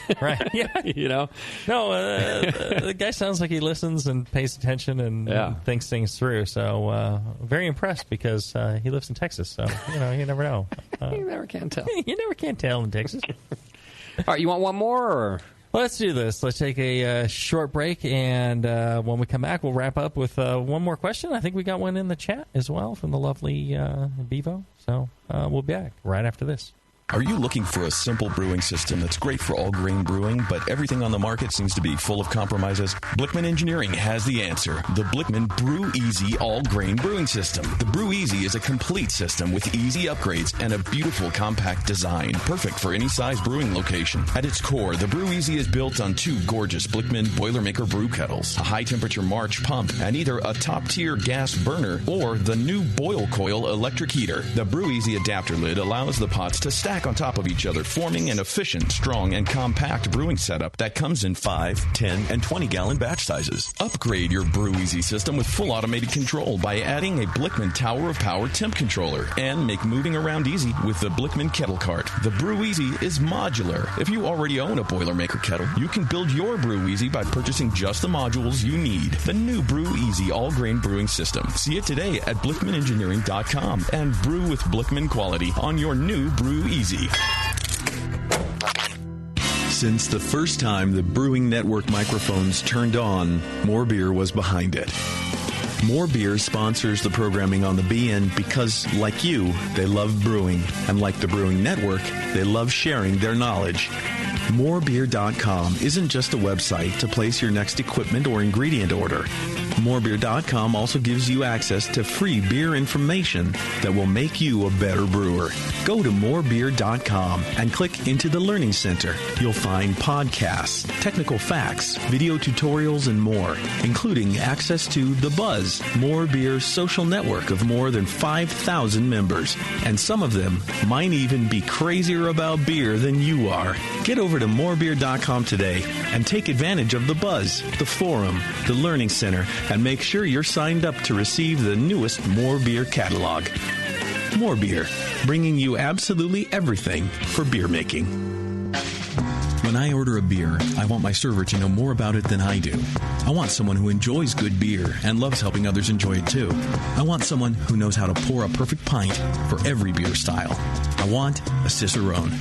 Yeah. No, the guy sounds like he listens and pays attention and thinks things through. So very impressed because he lives in Texas. So, you never know. You never can tell. You never can tell in Texas. All right, you want one more? Or? Well, let's do this. Let's take a short break, and when we come back, we'll wrap up with one more question. I think we got one in the chat as well from the lovely Bevo. So we'll be back right after this. Are you looking for a simple brewing system that's great for all grain brewing, but everything on the market seems to be full of compromises? Blickman Engineering has the answer. The Blickman Brew Easy All Grain Brewing System. The Brew Easy is a complete system with easy upgrades and a beautiful compact design, perfect for any size brewing location. At its core, the Brew Easy is built on two gorgeous Blickman Boilermaker brew kettles, a high-temperature March pump, and either a top-tier gas burner or the new Boil Coil electric heater. The Brew Easy adapter lid allows the pots to stack on top of each other, forming an efficient, strong, and compact brewing setup that comes in 5, 10, and 20-gallon batch sizes. Upgrade your Brew Easy system with full automated control by adding a Blickman Tower of Power temp controller, and make moving around easy with the Blickman Kettle Cart. The Brew Easy is modular. If you already own a Boilermaker kettle, you can build your Brew Easy by purchasing just the modules you need. The new Brew Easy all-grain brewing system. See it today at BlickmanEngineering.com and brew with Blickman quality on your new Brew Easy. Since the first time the Brewing Network microphones turned on, More Beer was behind it. More Beer sponsors the programming on the BN because, like you, they love brewing. And like the Brewing Network, they love sharing their knowledge. Morebeer.com isn't just a website to place your next equipment or ingredient order. Morebeer.com also gives you access to free beer information that will make you a better brewer. Go to morebeer.com and click into the Learning Center. You'll find podcasts, technical facts, video tutorials, and more, including access to The Buzz, More Beer's social network of more than 5,000 members. And some of them might even be crazier about beer than you are. Get over to morebeer.com today and take advantage of The Buzz, the forum, the Learning Center, and make sure you're signed up to receive the newest More Beer catalog. More Beer, bringing you absolutely everything for beer making. When I order a beer, I want my server to know more about it than I do. I want someone who enjoys good beer and loves helping others enjoy it too. I want someone who knows how to pour a perfect pint for every beer style. I want a Cicerone.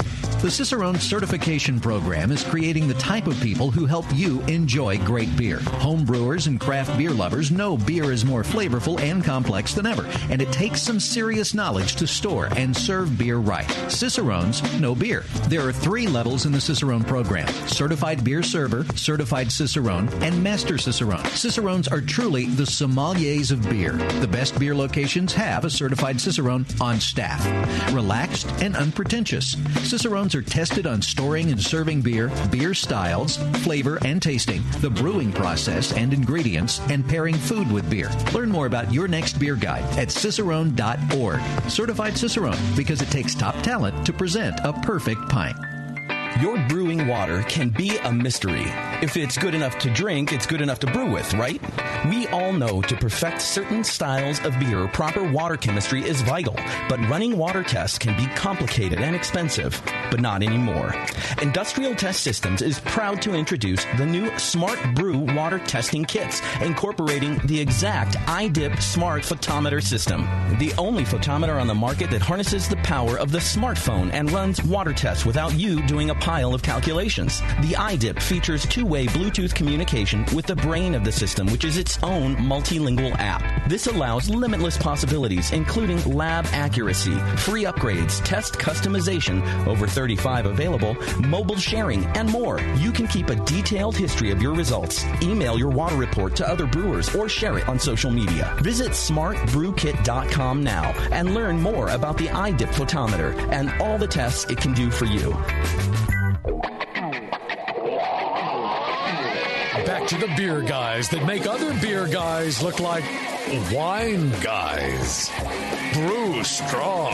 The Cicerone Certification Program is creating the type of people who help you enjoy great beer. Home brewers and craft beer lovers know beer is more flavorful and complex than ever, and it takes some serious knowledge to store and serve beer right. Cicerones know beer. There are 3 levels in the Cicerone program. program. Certified beer server, certified Cicerone, and master Cicerone. Cicerones are truly the sommeliers of beer. The best beer locations have a certified Cicerone on staff. Relaxed and unpretentious. Cicerones are tested on storing and serving beer, beer styles, flavor and tasting, the brewing process and ingredients, and pairing food with beer. Learn more about your next beer guide at cicerone.org. Certified Cicerone, because it takes top talent to present a perfect pint. Your brewing water can be a mystery. If it's good enough to drink, it's good enough to brew with, right? We all know to perfect certain styles of beer, proper water chemistry is vital. But running water tests can be complicated and expensive, but not anymore. Industrial Test Systems is proud to introduce the new Smart Brew water testing kits, incorporating the exact iDip Smart Photometer system. The only photometer on the market that harnesses the power of the smartphone and runs water tests without you doing a pile of calculations. The iDip features two-way Bluetooth communication with the brain of the system, which is its own multilingual app. This allows limitless possibilities, including lab accuracy, free upgrades, test customization, over 35 available, mobile sharing, and more. You can keep a detailed history of your results. Email your water report to other brewers or share it on social media. Visit smartbrewkit.com now and learn more about the iDip photometer and all the tests it can do for you. Back to the beer guys that make other beer guys look like wine guys. Brew Strong.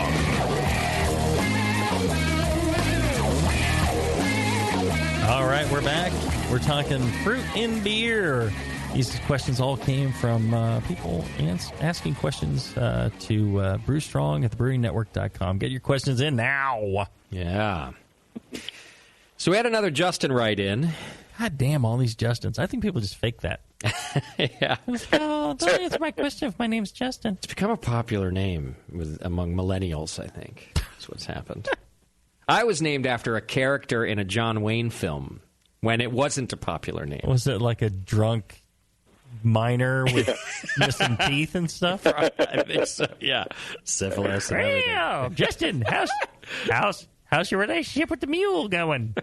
All right, we're back. We're talking fruit in beer. These questions all came from people asking questions to Brew Strong at thebrewingnetwork.com. Get your questions in now. Yeah. So we had another Justin write in. God damn, all these Justins. I think people just fake that. Yeah. Oh, don't answer my question if my name's Justin. It's become a popular name among millennials, I think. That's what's happened. I was named after a character in a John Wayne film when it wasn't a popular name. Was it like a drunk miner with missing teeth and stuff? I think so, yeah. Syphilis and everything. Hey, Justin, how's your relationship with the mule going?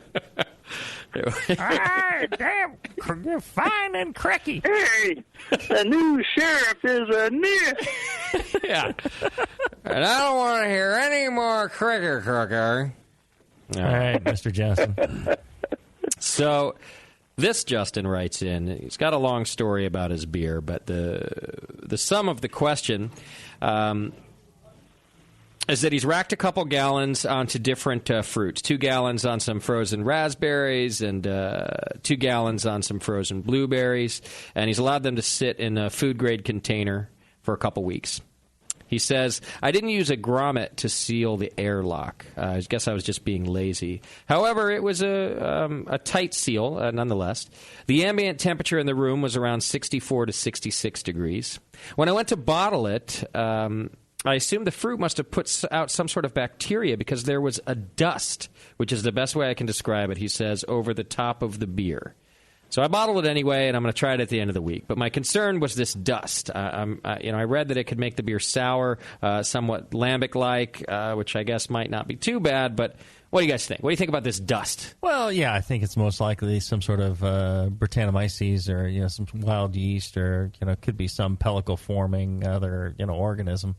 Damn, you're fine and cracky. Hey, the new sheriff is near. Yeah. And I don't want to hear any more cricker. All right, Mr. Justin. So this Justin writes in. He's got a long story about his beer, but the sum of the question is that he's racked a couple gallons onto different fruits. 2 gallons on some frozen raspberries and 2 gallons on some frozen blueberries. And he's allowed them to sit in a food-grade container for a couple weeks. He says, I didn't use a grommet to seal the airlock. I guess I was just being lazy. However, it was a tight seal, nonetheless. The ambient temperature in the room was around 64 to 66 degrees. When I went to bottle it, I assumed the fruit must have put out some sort of bacteria because there was a dust, which is the best way I can describe it, he says, over the top of the beer. So I bottled it anyway, and I'm going to try it at the end of the week. But my concern was this dust. I read that it could make the beer sour, somewhat lambic-like, which I guess might not be too bad. But what do you guys think? What do you think about this dust? Well, yeah, I think it's most likely some sort of Brettanomyces or some wild yeast, or could be some pellicle-forming other organism.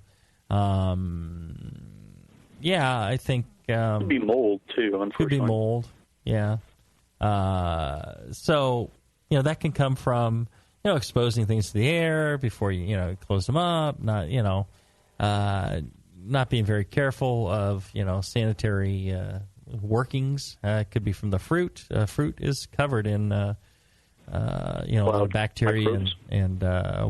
Yeah, I think could be mold too. Unfortunately, could be mold. Yeah. So that can come from exposing things to the air before you close them up. Not being very careful of sanitary workings. It could be from the fruit. Fruit is covered in a lot of bacteria and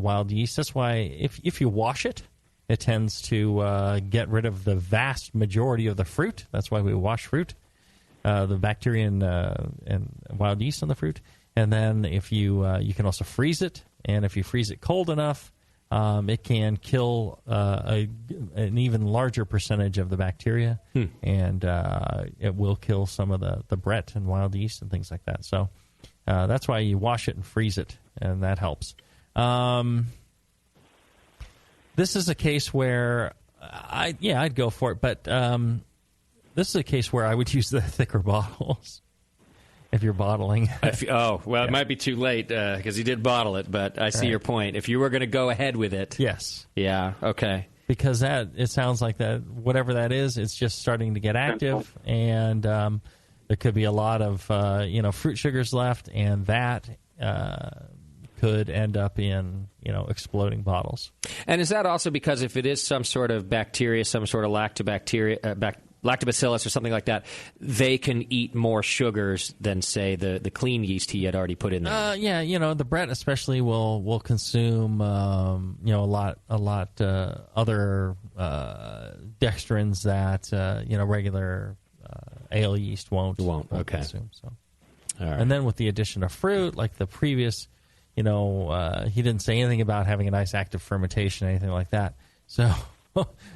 wild yeast. That's why if you wash it, it tends to get rid of the vast majority of the fruit. That's why we wash fruit. The bacteria and wild yeast on the fruit, and then if you can also freeze it, and if you freeze it cold enough, it can kill an even larger percentage of the bacteria, and it will kill some of the Brett and wild yeast and things like that. So that's why you wash it and freeze it, and that helps. This is a case where I'd go for it, but. This is a case where I would use the thicker bottles. if you're bottling. It might be too late because he did bottle it, but I see your point. If you were going to go ahead with it. Yes. Yeah, okay. Because it sounds like that, whatever that is, it's just starting to get active, and there could be a lot of, fruit sugars left, and that could end up in, exploding bottles. And is that also because if it is some sort of bacteria, some sort of lactobacillus or something like that, they can eat more sugars than, say, the clean yeast he had already put in there? The Brett especially will consume, a lot other dextrins that, regular ale yeast won't consume. So. All right. And then with the addition of fruit, like the previous, he didn't say anything about having a nice active fermentation, anything like that. So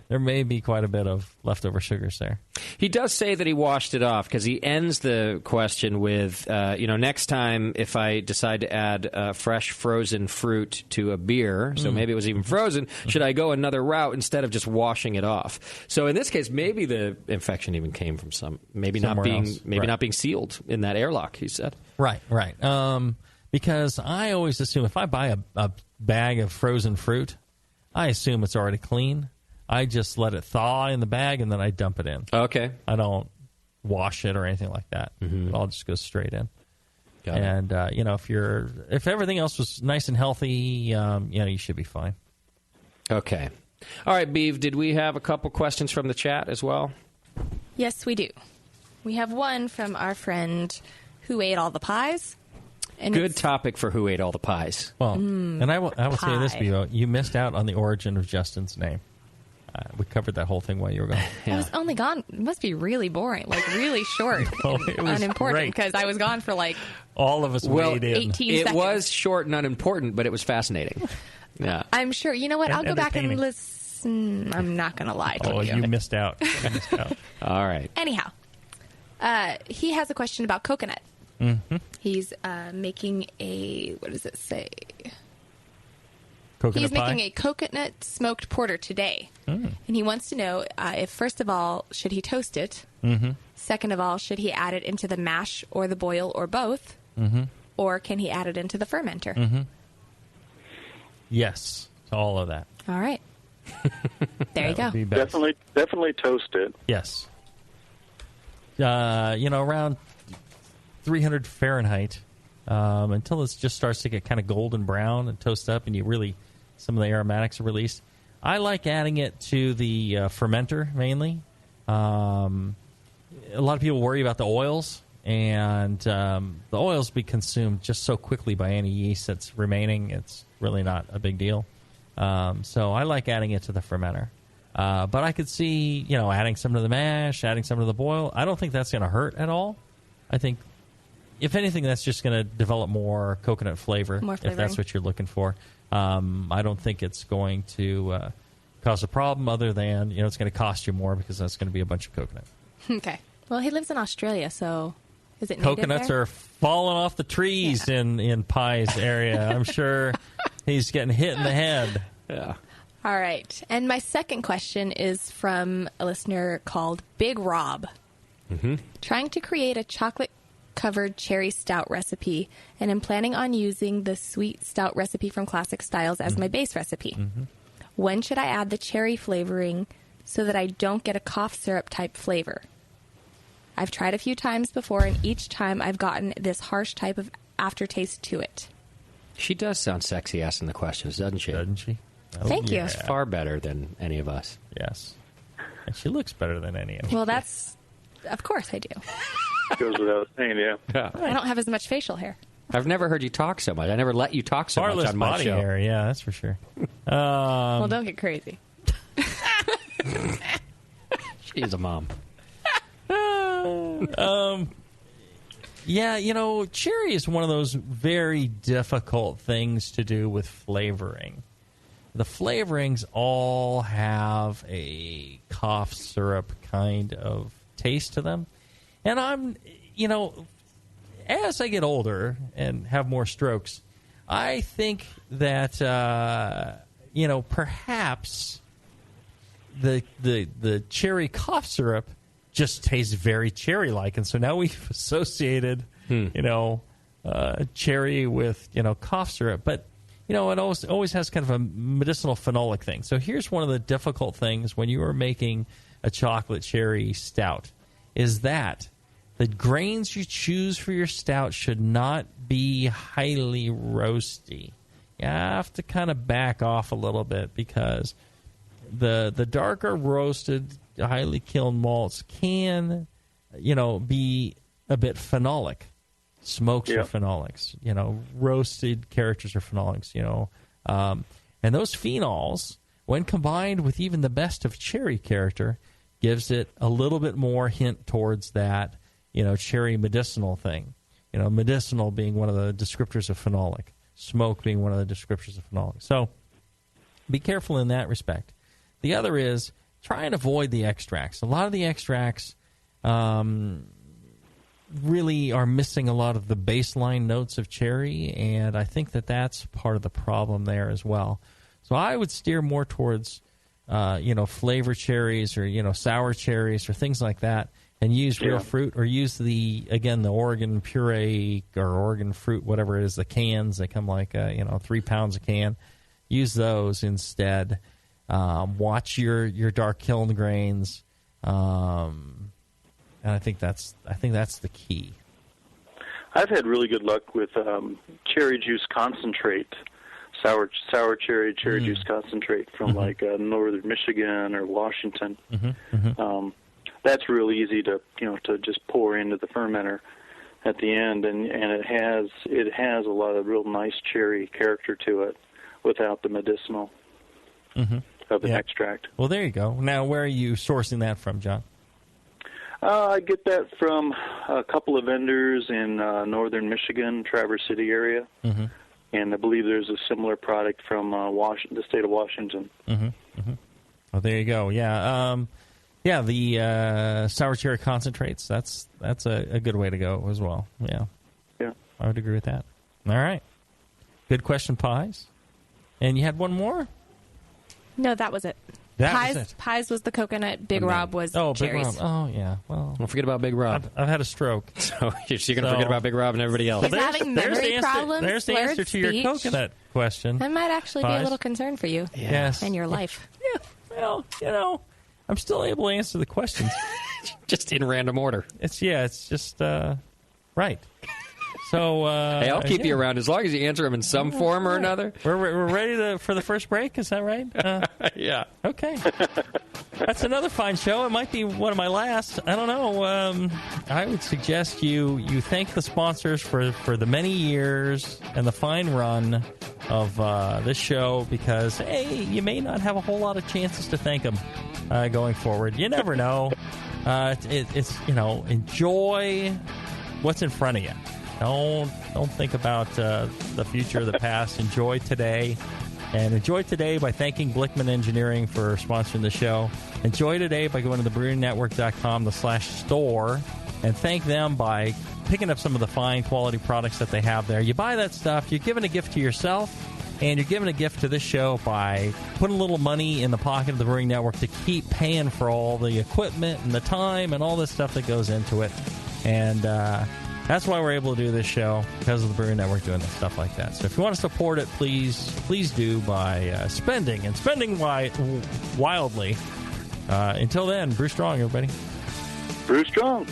there may be quite a bit of leftover sugars there. He does say that he washed it off because he ends the question with, next time if I decide to add fresh frozen fruit to a beer, so maybe it was even frozen, should I go another route instead of just washing it off? So in this case, maybe the infection even came from not being sealed in that airlock, he said. Right. Because I always assume if I buy a bag of frozen fruit, I assume it's already clean. I just let it thaw in the bag, and then I dump it in. Okay. I don't wash it or anything like that. Mm-hmm. It all just goes straight in. Got and, if everything else was nice and healthy, you should be fine. Okay. All right, Beav, did we have a couple questions from the chat as well? Yes, we do. We have one from our friend Who Ate All the Pies. And Good topic for Who Ate All the Pies. Well, and I will say this, Bevo. You missed out on the origin of Justin's name. We covered that whole thing while you were gone. I was only gone. It must be really boring, like really short, it was unimportant, because I was gone for all of us weighed in. 18 it seconds. Was short and unimportant, but it was fascinating. Yeah, I'm sure. You know what? I'll go back and listen. I'm not going to lie to you. You missed out. All right. Anyhow, he has a question about coconut. Mm-hmm. He's making what does it say? Coconut He's pie? making a coconut smoked porter today. And he wants to know if, first of all, should he toast it? Mm-hmm. Second of all, should he add it into the mash or the boil or both? Mm-hmm. Or can he add it into the fermenter? Mm-hmm. Yes, to all of that. All right. There you go. Definitely toast it. Yes. Around 300 Fahrenheit until it just starts to get kind of golden brown and toast up, and some of the aromatics are released. I like adding it to the fermenter mainly. A lot of people worry about the oils, and the oils be consumed just so quickly by any yeast that's remaining. It's really not a big deal. So I like adding it to the fermenter. But I could see, adding some to the mash, adding some to the boil. I don't think that's going to hurt at all. I think, if anything, that's just going to develop more coconut flavor, if that's what you're looking for. I don't think it's going to cause a problem other than, it's going to cost you more because that's going to be a bunch of coconut. Okay. Well, he lives in Australia, so is it native Coconuts there? are falling off the trees in Pie's area. I'm sure he's getting hit in the head. Yeah. All right. And my second question is from a listener called Big Rob. Mm-hmm. Trying to create a chocolate-covered cherry stout recipe, and I'm planning on using the sweet stout recipe from Classic Styles as my base recipe. Mm-hmm. When should I add the cherry flavoring so that I don't get a cough syrup type flavor? I've tried a few times before, and each time I've gotten this harsh type of aftertaste to it. She does sound sexy asking the questions, doesn't she? Doesn't she? Oh, Thank you. It's far better than any of us. Yes. And she looks better than any of us. Well, of course I do. Goes without saying, yeah. I don't have as much facial hair. I've never heard you talk so much. I never let you talk so much on my body show. hair, yeah, that's for sure. Well, don't get crazy. She's a mom. Yeah, cherry is one of those very difficult things to do with flavoring. The flavorings all have a cough syrup kind of taste to them. And I'm, as I get older and have more strokes, I think that, perhaps the cherry cough syrup just tastes very cherry-like. And so now we've associated cherry with, cough syrup. But, it always has kind of a medicinal phenolic thing. So here's one of the difficult things when you are making a chocolate cherry stout is that the grains you choose for your stout should not be highly roasty. You have to kind of back off a little bit because the darker roasted, highly kiln malts can, be a bit phenolic. Smokes are phenolics. Roasted characters are phenolics. And those phenols, when combined with even the best of cherry character, gives it a little bit more hint towards that, cherry medicinal thing. Medicinal being one of the descriptors of phenolic. Smoke being one of the descriptors of phenolic. So be careful in that respect. The other is try and avoid the extracts. A lot of the extracts really are missing a lot of the baseline notes of cherry, and I think that that's part of the problem there as well. So I would steer more towards, flavor cherries or, sour cherries or things like that, and use real fruit, or use the Oregon puree or Oregon fruit, whatever it is, the cans. They come like, 3 pounds a can. Use those instead. Watch your dark kiln grains. And I think that's the key. I've had really good luck with cherry juice concentrate, sour cherry juice concentrate from like northern Michigan or Washington. That's real easy to just pour into the fermenter at the end, and it has a lot of real nice cherry character to it without the medicinal of an extract. Well, there you go. Now, where are you sourcing that from, John? I get that from a couple of vendors in northern Michigan, Traverse City area, and I believe there's a similar product from the state of Washington. Well, there you go. Yeah, the sour cherry concentrates. That's a good way to go as well. Yeah, I would agree with that. All right, good question, Pies. And you had one more? No, that was it. Pies was the coconut. Big Rob was cherries. Big Rob. Oh, yeah. Well, don't forget about Big Rob. I've had a stroke. So you're going to forget about Big Rob and everybody else. He's having memory problems. There's the answer to your coconut question. That might actually be a little concern for you. Yes. And your life. Yeah. Well, I'm still able to answer the questions. Just in random order. It's just right. So hey, I'll keep you around as long as you answer them in some form or another. We're ready for the first break. Is that right? Yeah. Okay. That's another fine show. It might be one of my last. I don't know. I would suggest you thank the sponsors for the many years and the fine run of this show, because hey, you may not have a whole lot of chances to thank them going forward. You never know. It's enjoy what's in front of you. Don't think about the future or the past. Enjoy today. And enjoy today by thanking Blickman Engineering for sponsoring the show. Enjoy today by going to thebrewingnetwork.com/store and thank them by picking up some of the fine quality products that they have there. You buy that stuff, you're giving a gift to yourself, and you're giving a gift to this show by putting a little money in the pocket of the Brewing Network to keep paying for all the equipment and the time and all this stuff that goes into it. And that's why we're able to do this show, because of the Brewing Network doing stuff like that. So if you want to support it, please do by spending wildly. Until then, brew strong, everybody. Brew strong.